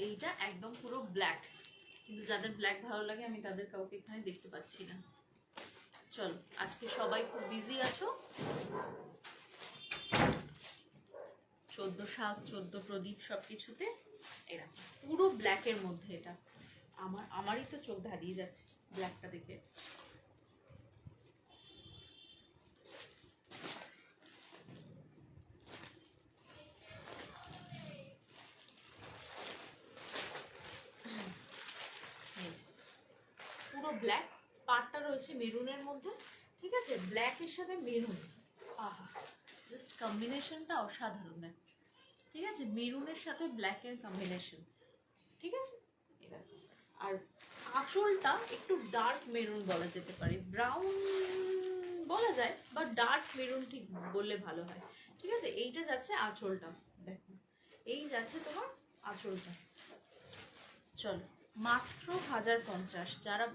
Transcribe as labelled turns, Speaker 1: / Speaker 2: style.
Speaker 1: এইটা একদম পুরো ব্ল্যাক, কিন্তু যাদের ব্ল্যাক ভালো লাগে আমি তাদের কাউকে এখানে দেখতে পাচ্ছি না। চলো, আজকে সবাই খুব বিজি আছো। 14 শাক 14 প্রদীপ সবকিছুতে এরকম পুরো ব্ল্যাকের মধ্যে। এটা আমারই তো চোখ ধারিয়ে যাচ্ছে ব্ল্যাকটা দেখে। পুরো ব্ল্যাক, পাটটা রয়েছে মেরুনের মধ্যে, ঠিক আছে, ব্ল্যাকের সাথে মেরুন, আহা জাস্ট কম্বিনেশনটা অসাধারণ। দেখ, ঠিক আছে, মেরুনের সাথে ব্ল্যাকের কম্বিনেশন, ঠিক আছে। আর আঁচলটা একটু ডার্ক মেরুন বলা যেতে পারে, ব্রাউন বলা যায়, বা ডার্ক মেরুন ঠিক বললে ভালো হয়, ঠিক আছে। এইটা যাচ্ছে আঁচলটা, দেখো এই যাচ্ছে তোমার আঁচলটা। চলো, মাত্র 1050। যারা